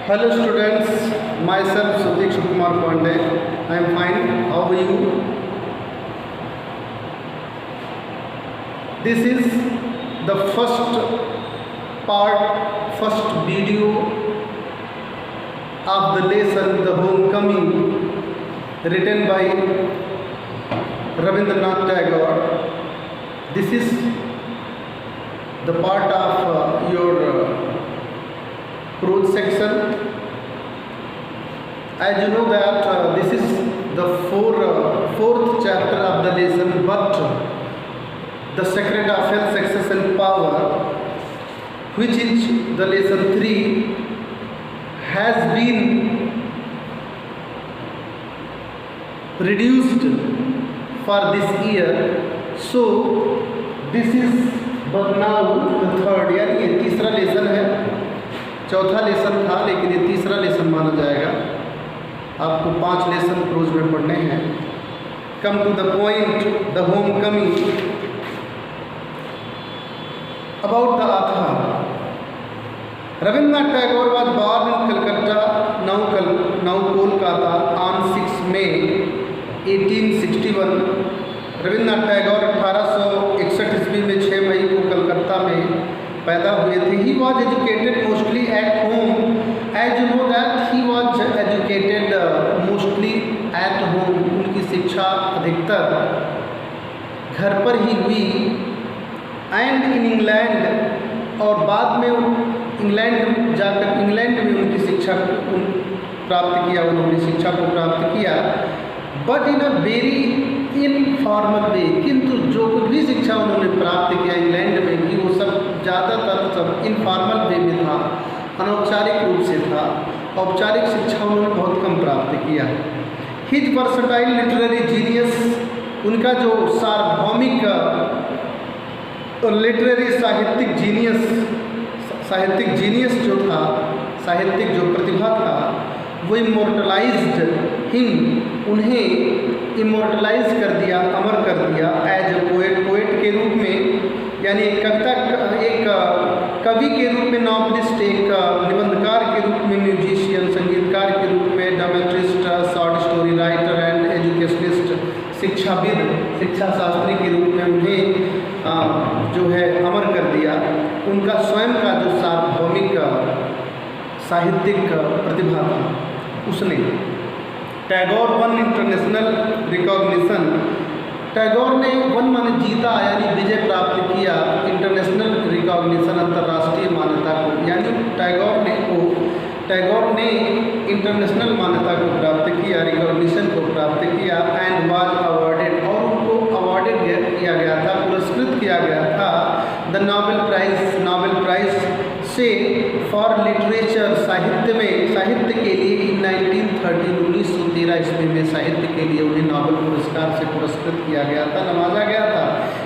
Hello students, myself Sudeek Kumar Pandey. I am fine. How are you? This is the first video of the lesson The Homecoming, written by Rabindranath Tagore. This is the part of your prose section. As you know that this is the fourth chapter of the lesson, but the secret of health, success and power, which is the lesson 3, has been reduced for this year. So this is but now the third, यानी ये तीसरा lesson है. चौथा lesson था लेकिन ये तीसरा lesson माना जाएगा. आपको 5 लेसन प्रोज में पढ़ने हैं. Come to the point. The homecoming. About the author. Rabindranath Tagore was born in Calcutta, now Kolkata, on 6 May 1861. Rabindranath Tagore 1861 ईस्वी में 6 मई को कलकत्ता में पैदा हुए थे. He was educated mostly at home. As you know that he was educated mostly at home. उनकी शिक्षा अधिकतर घर पर ही हुई. एंड इन इंग्लैंड, और बाद में इंग्लैंड जाकर इंग्लैंड में उनकी शिक्षा प्राप्त किया. उन्होंने शिक्षा को प्राप्त किया, but in a very informal वे. किंतु जो कुछ भी शिक्षा उन्होंने प्राप्त किया इंग्लैंड में भी, वो सब ज़्यादातर सब इनफॉर्मल वे में था, अनौपचारिक रूप से था. औपचारिक शिक्षा उन्होंने बहुत कम प्राप्त किया. हिज वर्सटाइल लिटरेरी जीनियस, उनका जो सार्वभौमिक लिटरेरी साहित्यिक जीनियस जो था, साहित्यिक जो प्रतिभा था, वो इमोर्टलाइज्ड हिम, उन्हें इमोर्टलाइज कर दिया, अमर कर दिया. एज ए पोएट के रूप में, यानी एक कवि के रूप में, नॉवलिस्ट, एक निबंधकार के रूप में, म्यूजिशियन, संगीतकार के रूप में, dramatist, short story writer and educationist, शिक्षाविद, शिक्षा शास्त्री के रूप में उन्हें जो है अमर कर दिया. उनका स्वयं का जो सार्वभौमिक साहित्यिक प्रतिभा था, उसने. Tagore one international recognition. Tagore ने वन माने जीता, यानी विजय प्राप्त किया, इंटरनेशनल रिकॉग्निशन, अंतर्राष्ट्रीय मान्यता को. यानी टैगोर ने इंटरनेशनल मान्यता को प्राप्त किया, रिकॉग्निशन को प्राप्त किया. एंड वाज अवार्डेड, और उनको अवार्डेड किया गया था, पुरस्कृत किया गया था द नोबेल प्राइज से फॉर लिटरेचर, साहित्य के लिए. इन 1913 ईस्वी में साहित्य के लिए उन्हें नोबेल पुरस्कार से पुरस्कृत किया गया था, नवाजा गया था.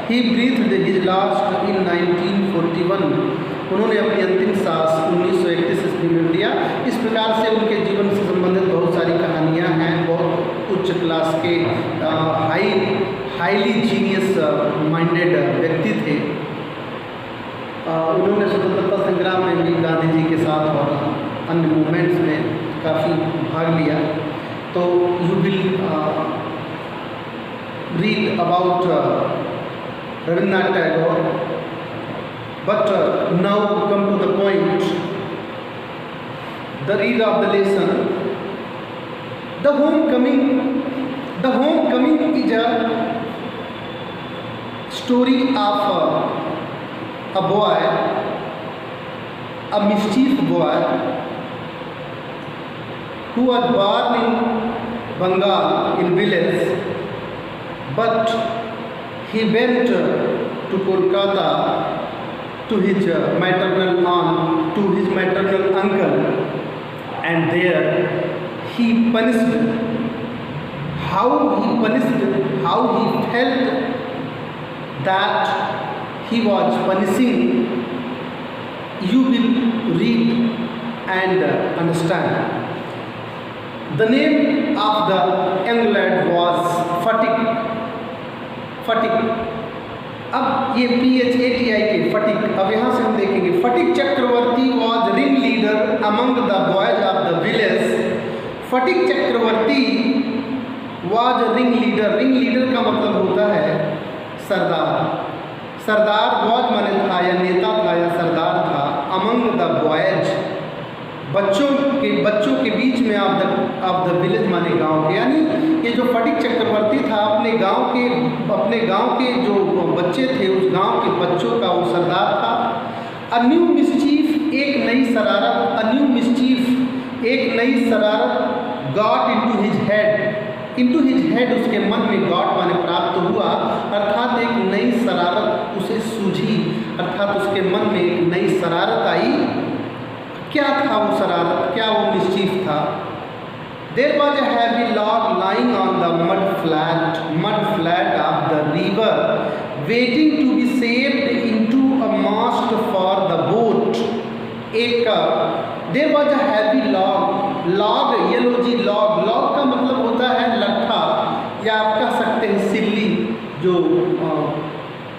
ही ब्रीथ्ड हिज लास्ट इन 1941. उन्होंने अपनी अंतिम सांस 1931 ईस्वी में लिया. इस प्रकार से उनके जीवन से संबंधित बहुत सारी कहानियाँ हैं. बहुत उच्च क्लास के हाईली जीनियस माइंडेड व्यक्ति थे. उन्होंने स्वतंत्रता संग्राम में भी गांधी जी के साथ और अन्य मूवमेंट्स में काफ़ी भाग लिया. तो you will read about Rabindranath Tagore. But now come to the point. The read of the lesson. The homecoming is a story of a boy, a mischief boy, who was born in Bengal in village, but he went to Kolkata to his maternal aunt, to his maternal uncle, and there he how he felt that he was punishing. You will read and understand. The name of the young lad was Fatik. अब ये PHATI के फटिक. अब यहाँ से हम देखेंगे. Phatik Chakraborty was ring leader among the boys of Phatik Chakraborty was ringleader. Ringleader का मतलब होता है सरदार। सरदार वाज माने था या नेता था या सरदार था। अमंग द बॉयज, बच्चों के बीच में ऑफ द विलेज माने गांव के, यानी ये जो फटिक चक्रवर्ती था अपने गांव के जो बच्चे थे उस गांव के बच्चों का वो सरदार था। अ न्यू मिस्चीफ, एक नई शरारत, अ न्यू मिस्चीफ, एक नई शरारत गॉट इनटू हिज हेड, उसके मन में गॉट माने प्राप्त हुआ, अर्थात एक नई शरारत उसे सूझी, अर्थात उसके मन में एक नई शरारत आई। क्या था वो शरारत, क्या वो मिस्चीफ था? There was a heavy log lying on the mud flat of the river, waiting to be saved into a mast for the boat. There was a heavy log, LOG, log का मतलब होता है लट्ठा, या आप कह सकते हैं सिल्ली, जो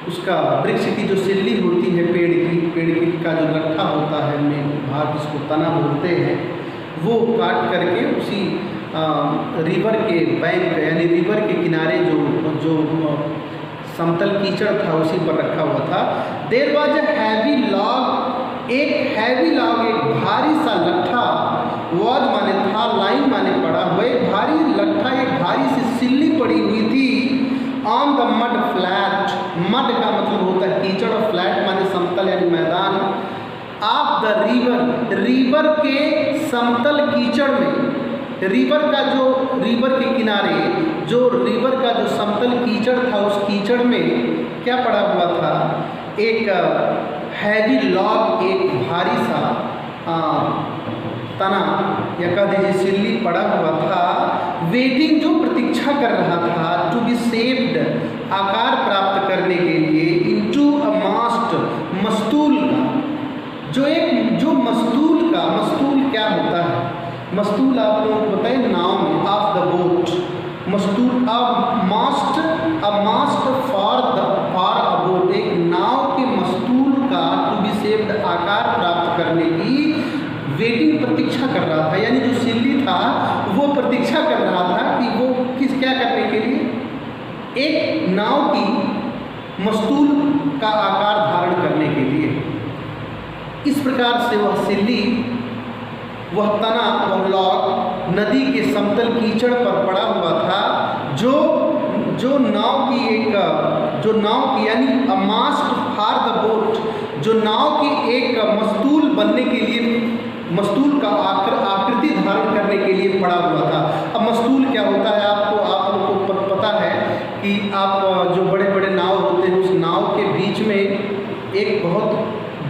उसका वृक्ष की जो सिल्ली होती है पेड़ की का जो लट्ठा होता है में भाग जिसको तना बोलते हैं, वो काट करके उसी रिवर के बैंक यानी रिवर के किनारे जो समतल कीचड़ था उसी पर रखा हुआ था। There was a heavy log, एक हैवी लॉग, एक भारी सा लट्ठा, वाज माने था, लाइन माने पड़ा हुआ, एक भारी लट्ठा, एक भारी सी सिल्ली पड़ी हुई थी। On the mud flat, mud का मतलब होता है कीचड़ और फ्लैट माने समतल यानी मैदान। ऑफ द रिवर के समतल कीचड़ में, रिवर के किनारे जो रिवर का जो समतल कीचड़ था उस कीचड़ में क्या पड़ा हुआ था? एक हैवी लॉग, एक भारी सा तना या कह दीजिए सिल्ली पड़ा हुआ था। वेटिंग, जो प्रतीक्षा कर रहा था, टू बी सेव्ड, आकार प्राप्त करने के लिए, इनटू अ मास्ट, मस्तूल का, जो मस्तूल क्या होता है? मस्तूल आप लोगों को बताएं, नाव में, ऑफ द बोट, मस्तूल, अ मास्ट फॉर अ बोट, एक नाव के मस्तूल का, टू बी सेव्ड, आकार प्राप्त करने की वेटिंग, प्रतीक्षा कर रहा था, यानी जो सिल्ली था वो प्रतीक्षा कर रहा था कि वो क्या करने के लिए? एक नाव की मस्तूल का आकार धारण करने के लिए। इस प्रकार से वह सिल्ली, वह तना, वह लॉग नदी के समतल कीचड़ पर पड़ा हुआ था, जो नाव की यानी अ मास्ट फॉर द बोट, जो नाव की एक मस्तूल बनने के लिए, मस्तूल का आकृति धारण करने के लिए पड़ा हुआ था। अब मस्तूल क्या होता है आप लोगों को पता है कि आप जो बड़े बड़े नाव होते हैं उस नाव के बीच में एक बहुत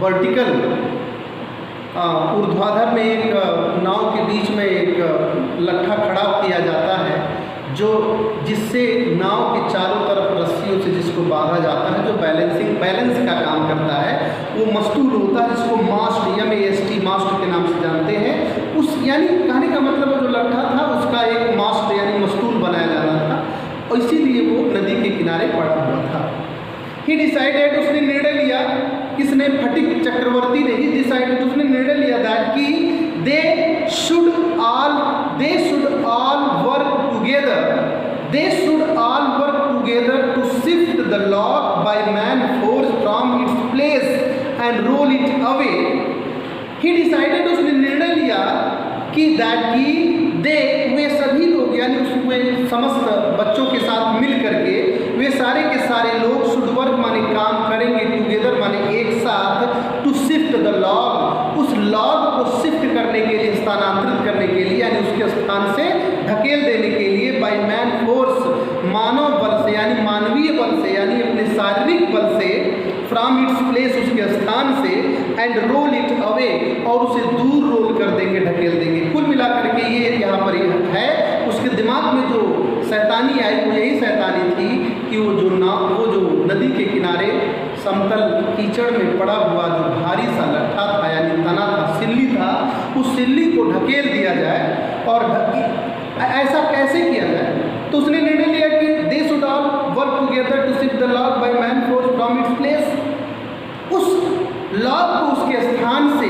वर्टिकल ऊर्ध्वाधर में एक नाव के बीच में एक लट्ठा खड़ा किया जाता है, जिससे नाव के चारों तरफ रस्सियों से जिसको बांधा जाता है, जो बैलेंस का काम करता है, वो मस्तूल होता है, जिसको मास्ट, MAST, मास्ट के नाम से जानते हैं। उस यानी कहने का मतलब जो लट्ठा था उसका एक मास्ट यानी मस्तूल बनाया जाना था, और इसीलिए वो नदी के किनारे पड़ा हुआ था। ही डिसाइडेड, उसने निर्णय लिया, किसने? फटिक चक्रवर्ती ने। ही डिसाइडेड, उसने निर्णय लिया दैट कि they should all work together to shift the log by man force from its place and roll it away. He decided, उसने निर्णय लिया कि वे सभी लोग यानी उसमें समस्त बच्चों के साथ मिल करके वे सारे के सारे लोग शुड वर्क माने काम करेंगे, टुगेदर माने एक साथ, टू शिफ्ट द लॉग, उस लॉग को शिफ्ट करने के लिए, स्थानांतरित करने के लिए, यानी उसके स्थान से ढकेल देने के लिए, बाय मैन फोर्स, मानव बल से यानी मानवीय बल से यानी अपने शारीरिक बल से, फ्रॉम इट्स प्लेस, उसके स्थान से, एंड रोल इट अवे, और उसे दूर रोल कर देंगे, ढकेल देंगे। कुल मिलाकर के ये यहाँ पर है, उसके दिमाग में जो शैतानी आई वो यही शैतानी थी कि वो जो नदी के किनारे समतल कीचड़ में पड़ा हुआ जो भारी सा लट्ठा था यानी तना था, सिल्ली था, उस सिल्ली को ढकेल दिया जाए। और ऐसा कैसे किया जाए? तो उसने निर्णय लिया कि they should all work together to shift the log by man force from its place, उस लॉग को उसके स्थान से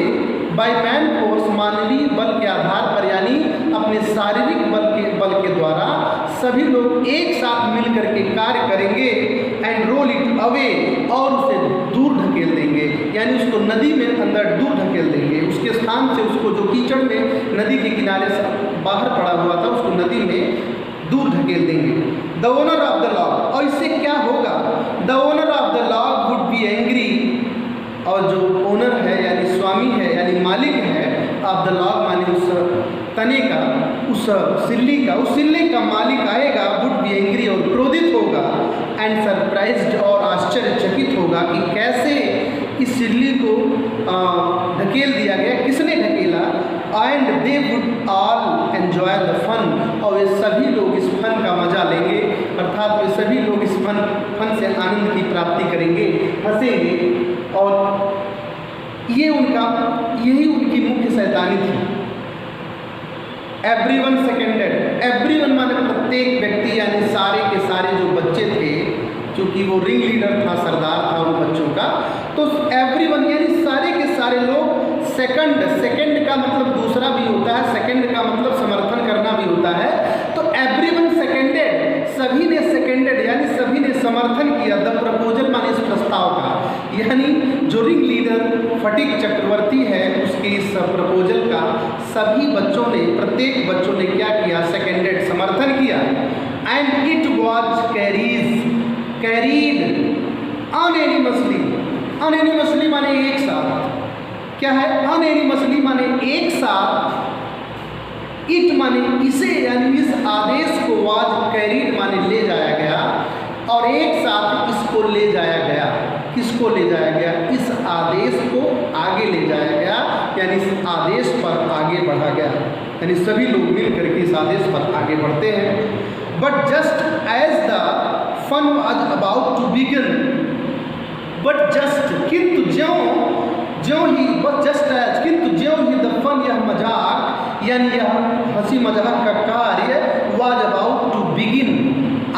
बाय मैन फोर्स, मानवीय बल के आधार पर यानी अपने शारीरिक एक साथ मिल करके कार्य करेंगे, एंड रोल इट अवे, और उसे दूर ढकेल देंगे, यानी उसको नदी में अंदर दूर ढकेल देंगे, उसके स्थान से उसको जो कीचड़ में नदी के किनारे से बाहर पड़ा हुआ था उसको नदी में दूर ढकेल देंगे। The owner of the log, और इससे क्या होगा, the owner of the log would be angry, और जो ओनर है यानी स्वामी है यानी मालिक है, ऑफ द लॉग माने उस तने का, उस सिल्ली का मालिक आएगा, वुड बी एंग्री और क्रोधित होगा, एंड सरप्राइज्ड और आश्चर्यचकित होगा कि कैसे इस सिल्ली को ढकेल दिया गया, किसने ढकेला, and they would all enjoy the fun, और वे सभी लोग इस फन का मजा लेंगे, अर्थात वे सभी लोग इस फन से आनंद की प्राप्ति करेंगे, हंसेंगे, और यही उनकी मुख्य शैतानी थी। एवरीवन सेकेंडेड, एवरीवन माने प्रत्येक व्यक्ति, यानी सारे के सारे जो बच्चे थे, क्योंकि वो रिंग लीडर था, सरदार था उन बच्चों का, तो एवरीवन यानी सारे के सारे लोग, सेकंड का मतलब दूसरा भी होता है, सेकंड का मतलब समर्थन करना भी होता है, तो एवरीवन सेकेंडेड, सभी ने सेकेंडेड यानी सभी ने समर्थन किया, द प्रपोजल माने इस प्रस्ताव का, यानी जो रिंग लीडर फटिक चक्रवर्ती है उसके इस प्रपोजल का सभी बच्चों ने, प्रत्येक बच्चों ने क्या किया, सेकेंडेड समर्थन किया, and it was carried unanimously माने एक साथ, क्या है अनएनिमसली माने एक साथ, इट माने इसे यानी इस आदेश को, वाज कैरीड माने ले जाया गया, और एक साथ इसको ले जाया गया, किसको ले जाया गया, इस आदेश को आगे ले जाया गया, यानी इस आदेश पर आगे बढ़ा गया, यानी सभी लोग मिल करके इस आदेश पर आगे बढ़ते हैं। But just as the fun was about to begin, but just किंतु ज्यों ही, बट जस्ट एज किंतु ज्यों ही द फन, यह मजाक यानी यह हंसी मजाक का कार्य, वाज अबाउट टू बिगिन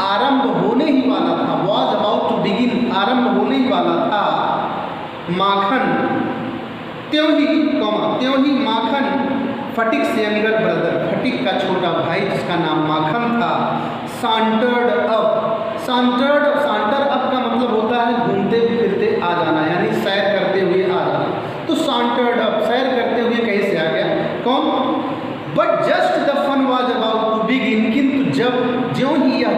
आरंभ होने ही वाला था, वाज अबाउट टू बिगिन आरंभ होने ही वाला था, माखन त्यों ही माखन फटिक से यंगर ब्रदर, फटिक का छोटा भाई जिसका नाम माखन था, सांटर्ड अप का मतलब होता है घूमते फिरते आ जाना, यानी सैर करते हुए आ जाना, तो सांटर्ड अप सैर करते हुए कहीं से आ गया, कौन, but just the fun was about to begin, किंतु ज्यों ही यह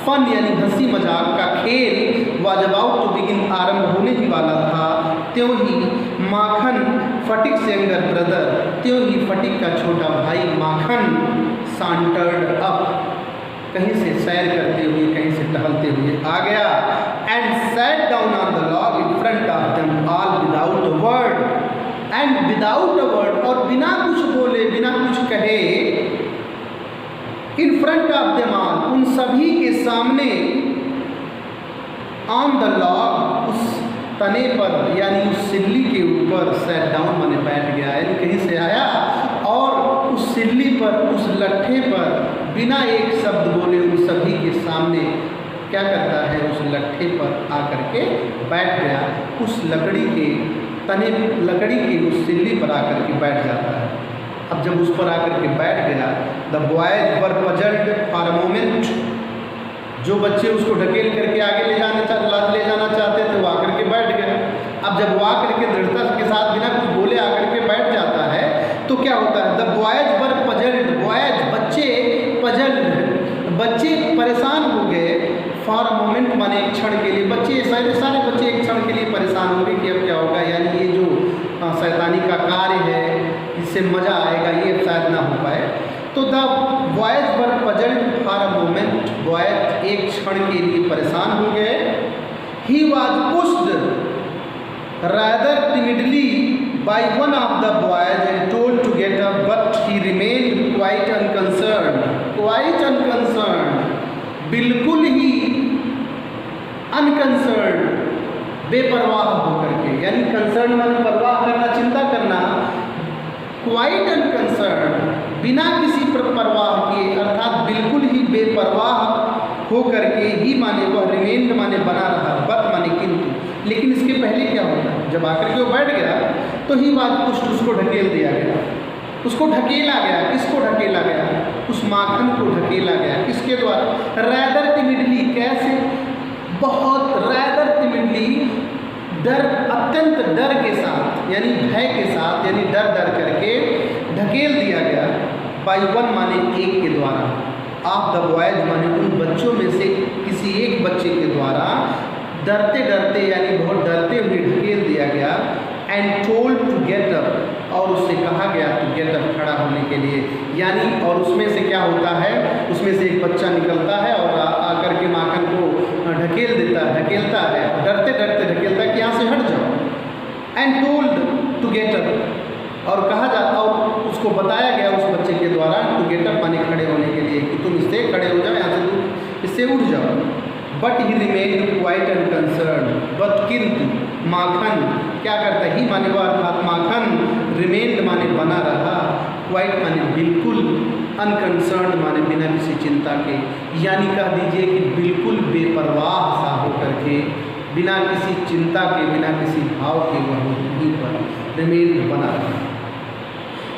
फन यानी हंसी मजाक का खेल, वाज अबाउट टू बिगिन आरंभ होने ही वाला था, त्यों ही माखन फटिक से यंगर ब्रदर, त्यों ही फटिक का छोटा भाई माखन सांटर्ड अप कहीं से सैर करते हुए, कहीं से टहलते हुए आ गया, and sat down on the log in front of them all without a word, and without a word और बिना कुछ बोले, बिना कुछ कहे, in front of them all उन सभी के सामने, ऑन द लॉग उस तने पर यानी उस सिल्ली के ऊपर, सैट डाउन माने बैठ गया, यानी कहीं से आया और उस सिल्ली पर, उस लट्ठे पर बिना एक शब्द बोले उन सभी के सामने क्या करता है, उस लट्ठे पर आकर के बैठ गया, उस लकड़ी के तने, लकड़ी की उस सिल्ली पर आकर के बैठ जाता है। अब जब उस पर आकर के बैठ गया, the boys were puzzled for a moment, जो बच्चे उसको ढकेल करके आगे ले जाना चाहते थे वो आकर के बैठ गए। अब जब वो आकर के दृढ़ता के साथ बिना कुछ बोले आकर के बैठ जाता है तो क्या होता है, the boys were puzzled, boys बच्चे, पजल्ड बच्चे परेशान हो गए, फॉर अ मोमेंट माने एक क्षण के लिए, बच्चे सारे बच्चे एक क्षण के लिए परेशान हो गए कि अब क्या होगा, यानी ये जो शैतानी का कार्य है इससे मज़ा आएगा ये शायद ना हो पाए। तो the boys were puzzled for a moment, boys एक क्षण के लिए परेशान हो गए। He was pushed rather timidly by one of the boys and told to get up, but he remained quite unconcerned, बिल्कुल ही अनकंसर्न, बेपरवाह होकर के, यानी कंसर्न माने परवाह करना, चिंता करना, क्वाइट अनकंसर्न बिना किसी परवाह के, अर्थात बिल्कुल ही बेपरवाह होकर के, ही माने वह रिमेन्ड माने बना रहा, बट माने किंतु, लेकिन इसके पहले क्या होता है, जब आकर के वो बैठ गया तो ही बात कुछ उसको ढकेल दिया गया, उसको ढकेला गया। किसको ढकेला गया? उस माखन को ढकेला गया। किसके द्वारा? Rather timidly. कैसे? बहुत रैदर टिमिडली, डर, अत्यंत डर के साथ, यानी भय के साथ, यानी डर डर करके ढकेल दिया गया। बाई वन माने एक के द्वारा, ऑफ द बॉयज माने उन बच्चों में से किसी एक बच्चे के द्वारा डरते डरते, यानी बहुत डरते हुए ढकेल दिया गया। And told to get up, और उससे कहा गया टू गेट अप, खड़ा होने के लिए। यानी और उसमें से क्या होता है? उसमें से एक बच्चा निकलता है और आकर के माखन को ढकेल देता है, ढकेलता है, डरते डरते ढकेलता है कि यहाँ से हट जाओ। And told to get up, और कहा जा, और उसको बताया गया उस बच्चे के द्वारा टू गेट अप माने खड़े होने के लिए, कि तुम इससे खड़े हो जाओ, यहाँ से तुम इससे उठ जाओ। But he remained quite unconcern, but किंतु माखन क्या करता है? ही माने वो अर्थात माखन, रिमेन्ड माने बना रहा, क्वाइट माने बिल्कुल, अनकंसर्न माने बिना किसी चिंता के, यानी कह दीजिए कि बिल्कुल बेपरवाह सा होकर के, बिना किसी चिंता के, बिना किसी भाव के वह वहीं पर रिमेन्ड बना रहा।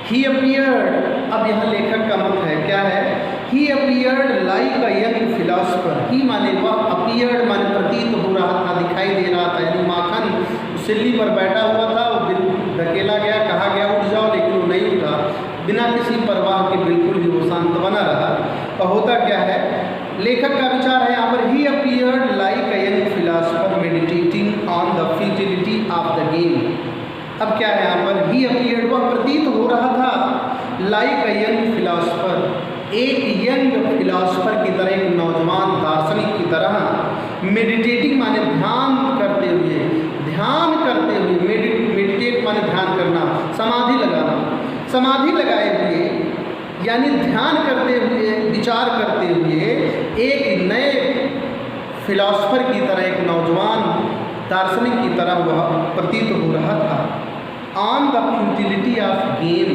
ही अपीयर्ड, अब यहाँ लेखक का मत है, क्या है? He appeared like a young philosopher. He माने वह, अपीयर्ड माने प्रतीत हो रहा था, दिखाई दे रहा था, यानी माखन सिल्ली पर बैठा हुआ था, वो ढकेला गया, कहा गया उठ जाओ, लेकिन वो नहीं उठा, बिना किसी परवाह के बिल्कुल ही वो शांत बना रहा। और होता क्या है? लेखक का विचार है यहाँ पर, he appeared like a young philosopher meditating on the futility of the game. अब क्या है यहाँ पर? ही अपीयर्ड, वह प्रतीत हो रहा था, लाइक अ यंग फिलोसफर, एक यंग फिलोसफर की तरह, एक नौजवान दार्शनिक की तरह, मेडिटेटिंग माने ध्यान करते हुए, ध्यान करते हुए, मेडिटेट माने ध्यान करना, समाधि लगाना, समाधि लगाए हुए, यानी ध्यान करते हुए, विचार करते हुए, एक नए फिलोसफर की तरह, एक नौजवान दार्शनिक की तरह वह प्रतीत हो रहा था। On the futility of game,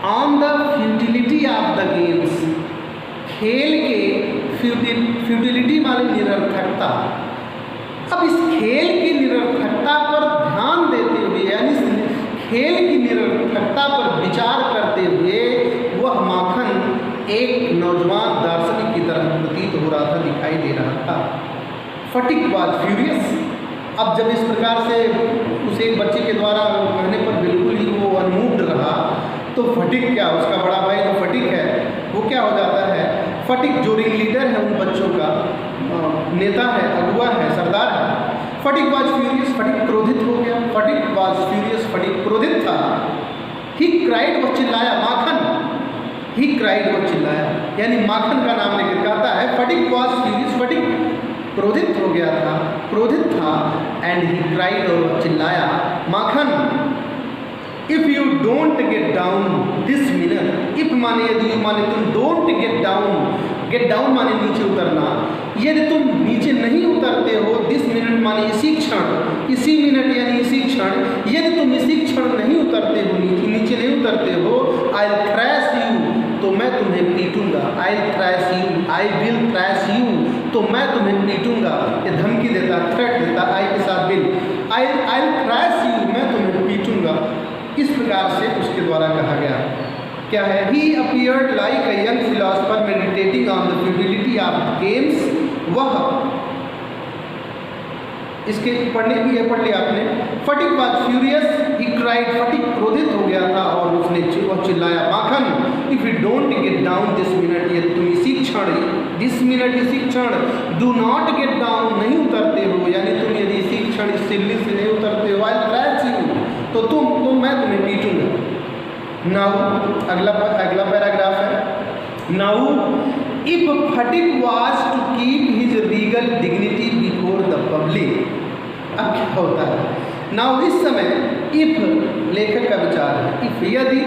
on the futility of the games, खेल के फ्यूटिलिटी माने निरर्थकता। अब इस खेल की निरर्थकता पर ध्यान देते हुए, यानी खेल की निरर्थकता पर विचार करते हुए, वह माखन एक नौजवान दार्शनिक की तरह प्रतीत हो रहा था, दिखाई दे रहा था। फटिक वाज फ्यूरियस, अब जब इस प्रकार से उसे एक बच्चे के द्वारा कहने पर बिल्कुल ही वो अनमूव्ड रहा, तो फटिक क्या, उसका बड़ा भाई जो फटिक है वो क्या हो जाता है? फटिक जो रिंग लीडर है उन बच्चों का, नेता है, अगुआ है, सरदार है। फटिक वाज फ्यूरियस, फटिक क्रोधित हो गया। फटिक वाज फ्यूरियस, फटिक क्रोधित था। ही क्राइड, वो चिल्लाया, माखन, ही क्राइड, वो चिल्लाया, यानी माखन का नाम लेकर कहता है फटिक वाज फ्यूरियस, फटिक क्रोधित हो गया था, क्रोधित था। एंड ही क्राइड, और चिल्लाया, Makhan, if you don't get down this minute, if माने यदि, माने तुम, don't get down, get down माने नीचे उतरना, यदि तुम नीचे नहीं उतरते हो, दिस मिनट माने इसी क्षण, इसी मिनट यानी इसी क्षण, यदि तुम इसी क्षण नहीं उतरते हो, नीचे नहीं उतरते हो, आई विल थ्रैश यू, तो मैं तुम्हें पीटूंगा। I will thrash you, I will thrash you, तो मैं तुम्हें पीटूंगा। ये धमकी देता, थ्रेट देता, आई के साथ bill, I will thrash you, मैं तुम्हें पीटूंगा। इस प्रकार से उसके द्वारा कहा गया। क्या है? He appeared like a young philosopher meditating on the futility of games, वह, इसके पढ़ने की ये पढ़ लिया आपने। Phatik was furious, he cried, Phatik क्रोधित हो गया था और उसने वह चिल्लाया, Makhan, if you don't get down this minute, यदि तुम इसी क्षण, दिस मिनट इसी क्षण, डू नॉट गेट डाउन, नहीं उतरते हो, यानी तुम यदि इसी क्षण इस सिल्ली से नहीं उतरते हो, आई विल थ्रैश यू, तो मैं तुम्हें पीटूंगा। नाउ अगला पैराग्राफ है। Now if Phatik was to keep his regal dignity before the public, अब क्या होता है? नाउ इस समय, इफ, लेखक का विचार है, इफ, यदि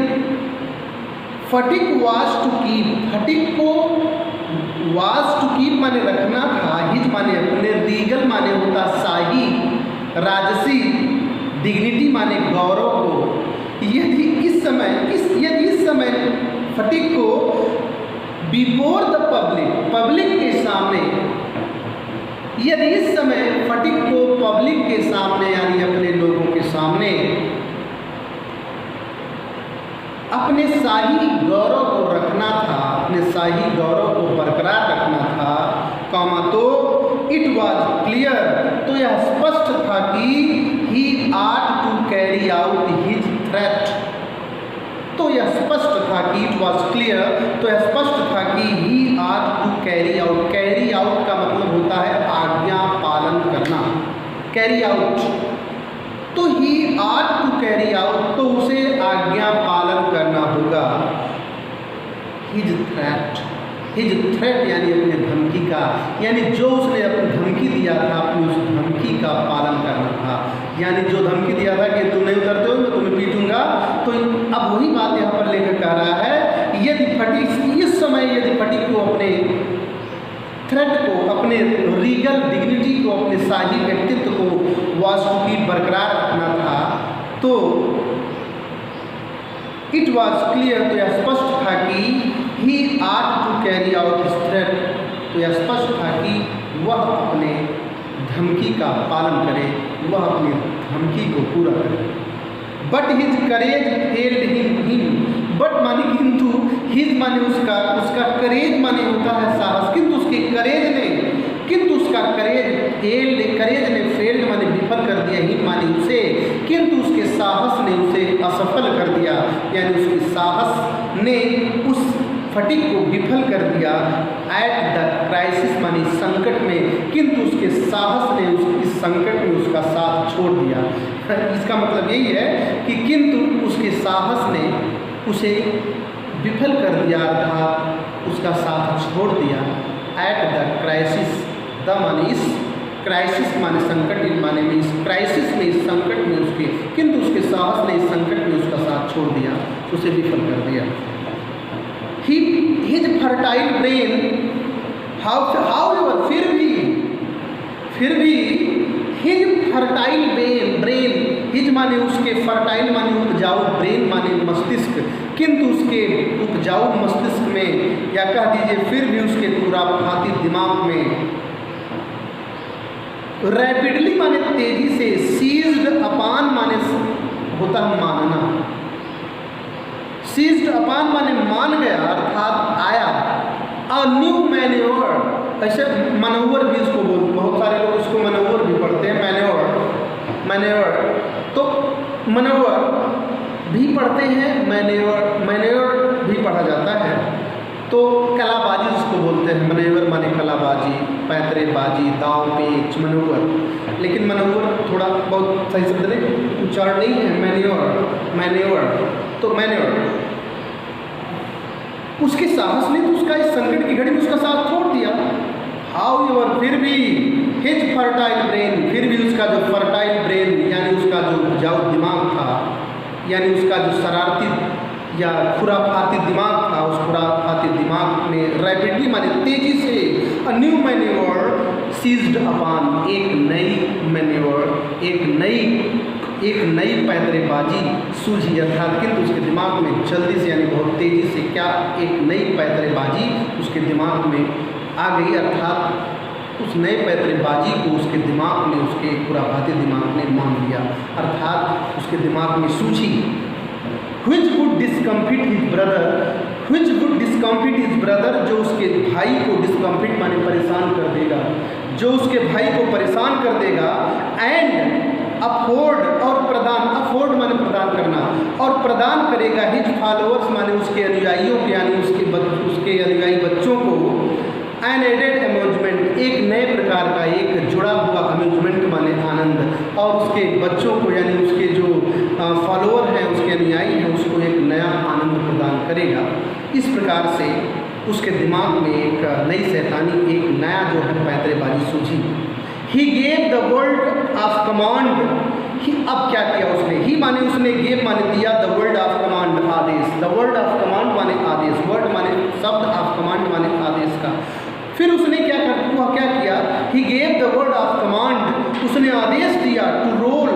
फटिक वाज टू कीप, फटिक को वाज टू कीप माने रखना था, हिज माने अपने, रीगल माने होता शाही, राजसी, डिग्निटी माने गौरव को, यदि इस समय फटिक को बिफोर द पब्लिक, पब्लिक के सामने, यदि इस समय फटिक को पब्लिक के सामने, यानी अपने लोगों के सामने, अपने शाही गौरव को रखना था, अपने शाही गौरव को बरकरार रखना था, कॉमा, तो इट वॉज क्लियर, तो यह स्पष्ट था कि he ought to carry out his threat, तो यह स्पष्ट था कि इट वॉज क्लियर, तो यह स्पष्ट था कि he ought to carry out, carry out का मतलब होता है आज्ञा पालन करना, कैरी आउट, तो ही आट टू कैरी आउट, तो उसे आज्ञा पालन करना होगा, हिज थ्रेट यानी अपने धमकी का, यानी जो उसने अपनी धमकी दिया था अपनी उस धमकी का पालन करना था, यानी जो धमकी दिया था कि तुम नहीं उतरते हो मैं तुम्हें पीटूंगा, तो अब वही बात यहाँ पर लेकर कह रहा है, यदि फटीक इस समय यदि फटीक को अपने थ्रेट को, अपने रीगल डिग्निटी को, अपने शाही व्यक्तित्व को वॉज टू कीप बरकरार रखना था, तो इट वॉज क्लियर, तो यह स्पष्ट था कि he ought to carry out his threat, तो यह स्पष्ट था कि वह अपने धमकी का पालन करे, वह अपनी धमकी को पूरा करे। But his courage failed him, but माने किंतु, हिज माने उसका करेज माने होता है साहस, किंतु उसके करेज ने, किंतु उसका करेज ने फेल्ड माने विफल कर दिया, हिम माने उसे, किंतु उसके साहस ने उसे असफल कर दिया, यानी उसके साहस ने उस फटीक को विफल कर दिया, एट द क्राइसिस माने संकट में, किंतु उसके साहस ने इस संकट में उसका साथ छोड़ दिया। इसका मतलब यही है कि किंतु उसके साहस ने उसे विफल कर दिया, अर्थात उसका साथ छोड़ दिया, एट द क्राइसिस, द माने इस, क्राइसिस माने संकट, इन माने में इस क्राइसिस में, इस संकट में उसके, किंतु उसके साहस ने इस संकट में उसका साथ छोड़ दिया, उसे विफल कर दिया। His fertile brain, however, फिर भी his fertile brain, his माने उसके, fertile माने उपजाऊ, brain माने मस्तिष्क, किंतु उसके उपजाऊ मस्तिष्क में, या कह दीजिए फिर भी उसके खुराफाती दिमाग में, रैपिडली माने तेजी से, सीज्ड अपान माने होता है मानना, सीज्ड अपान माने मान गया, अर्थात आया, अ न्यू मैन्योर, ऐसे मनोवर भी इसको बोलते, बहुत सारे लोग इसको मनोवर भी पढ़ते हैं, मैन्योर, तो मनोवर भी पढ़ते हैं, मैन्योर भी पढ़ा जाता है, तो कलाबाजी उसको बोलते हैं, मैन्योर माने कलाबाजी, पैतरेबाजी, दाव पेच, मनोवर, लेकिन मनोवर थोड़ा बहुत सही शब्द नहीं, उच्चारण नहीं है, मैन्योर, तो मैन्योर, उसके साहस ने तो उसका इस संकट की घड़ी में उसका साथ छोड़ दिया। हाउएवर, फिर भी हिज फर्टाइल ब्रेन, फिर भी उसका जो फर्टाइल ब्रेन यानी उसका जो उपजाऊ दिमाग था, यानी उसका जो शरारती या खुराफाती दिमाग था, उस खुराफाती दिमाग में रैपिडली माने तेजी से, अ न्यू मैन्योर सीज्ड अपान, एक नई मैन्योर, एक नई पैतरेबाजी सूझी, अर्थात किंतु उसके दिमाग में जल्दी से यानी बहुत तेज़ी से क्या, एक नई पैतरेबाजी उसके दिमाग में आ गई, अर्थात उस नए पैतरेबाजी को उसके दिमाग में, उसके खुराफाती दिमाग ने मान लिया, अर्थात उसके दिमाग में सूझी। which would discomfit his brother, जो उसके भाई को, डिस्कम्फिट माने परेशान कर देगा, जो उसके भाई को परेशान कर देगा, एंड अफोर्ड और प्रदान, अफोर्ड माने प्रदान करना, और प्रदान करेगा हिज फॉलोअर्स माने उसके अनुयायियों को, यानी उसके अनुयायी बच्चों को, एन एडेड अम्यूजमेंट, एक नए प्रकार का एक जुड़ा हुआ अम्यूजमेंट माने आनंद, और उसके बच्चों को यानी उसके जो फॉलोअर हैं, उसके अनुयायी हैं, उसको एक नया आनंद प्रदान करेगा। इस प्रकार से उसके दिमाग में एक नई शैतानी, एक नया जो है पैतरेबाजी सूझी। He gave the word of command, अब क्या किया उसने, ही माने उसने, गेव माने दिया, द वर्ड ऑफ कमांड आदेश, द वर्ड ऑफ कमांड माने आदेश, वर्ड माने शब्द, ऑफ कमांड माने आदेश का। फिर उसने क्या किया, he gave the word of command, उसने आदेश दिया टू रोल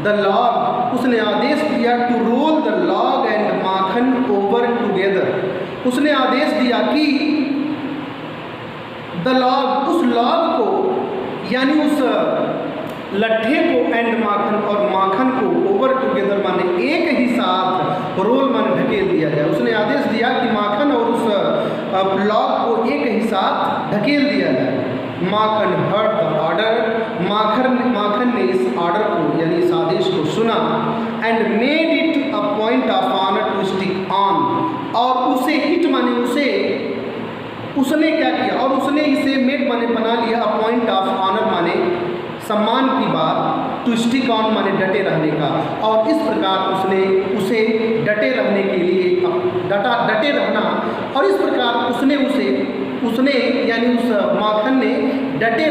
द लॉग, उसने आदेश दिया to roll the log and Makhan over together, उसने आदेश दिया कि द लॉग, उस लॉग को यानी उस लट्ठे को, एंड माखन, और माखन को, ओवर टुगेदर माने एक ही साथ, दिया जाए। उसने आदेश दिया कि माखन और उस ब्लॉक को एक ही साथ धकेल दिया जाए। Makhan heard the order, Makhan ने इस ऑर्डर को यानी इस आदेश को सुना and made it a point of honour to stick on, और उसे इट माने उसने क्या किया, और उसने इसे मेड माने बना लिया अ पॉइंट ऑफ ऑनर माने सम्मान की बात, टू स्टिक ऑन माने डटे रहने का, और इस प्रकार उसने उसे डटे रहने के लिए डटे रहना, और इस प्रकार उसने यानी उस माखन ने डटे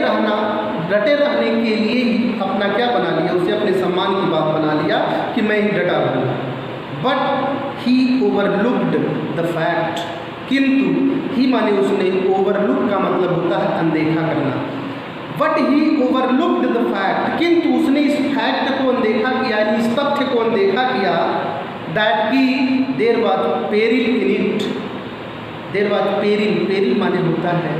रहने के लिए ही अपना क्या बना लिया, उसे अपने सम्मान की बात बना लिया कि मैं ही डटा रहूँगा। But he overlooked the fact, किंतु ही माने उसने, ओवरलुक का मतलब होता है अनदेखा करना। But he overlooked the fact, किंतु उसने इस फैक्ट को अनदेखा किया, इस तथ्य को अनदेखा किया दैट की there was peril in it, there was peril माने होता है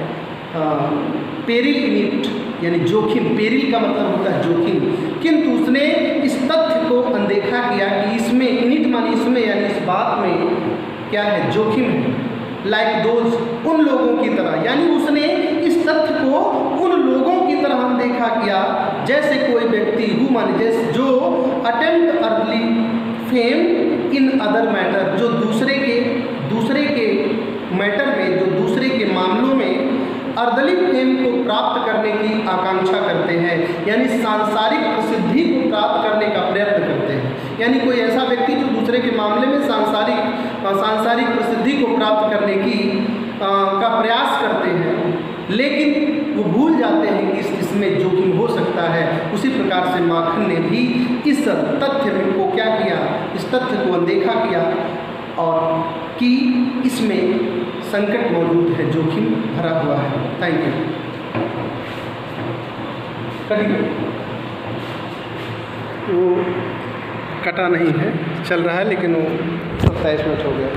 पेरिल इन इट यानी जोखिम, पेरिल का मतलब होता है जोखिम, किंतु उसने इस तथ्य को अनदेखा किया कि इसमें इनिट माने इसमें यानी इस बात में क्या है, जोखिम है। लाइक दोज, उन लोगों की तरह, यानी उसने इस तथ्य को उन लोगों की तरह अनदेखा किया जैसे कोई व्यक्ति हु माने जैसे जो attempt early fame in other matter, जो दूसरे के मैटर में, जो दूसरे के मामलों में अर्दली फेम को प्राप्त करने की आकांक्षा करते हैं, यानी सांसारिक प्रसिद्धि को प्राप्त करने का प्रयत्न करते हैं। यानी कोई ऐसा व्यक्ति जो दूसरे के मामले में सांसारिक प्रसिद्धि को प्राप्त करने की का प्रयास करते हैं, लेकिन वो भूल जाते हैं कि इसमें जोखिम हो सकता है। उसी प्रकार से माखन ने भी इस तथ्य को क्या किया, इस तथ्य को अनदेखा किया और कि इसमें संकट मौजूद है, जोखिम भरा हुआ है। Thank you. वो कटा नहीं है, चल रहा है, लेकिन वो 27 मिनट हो गया।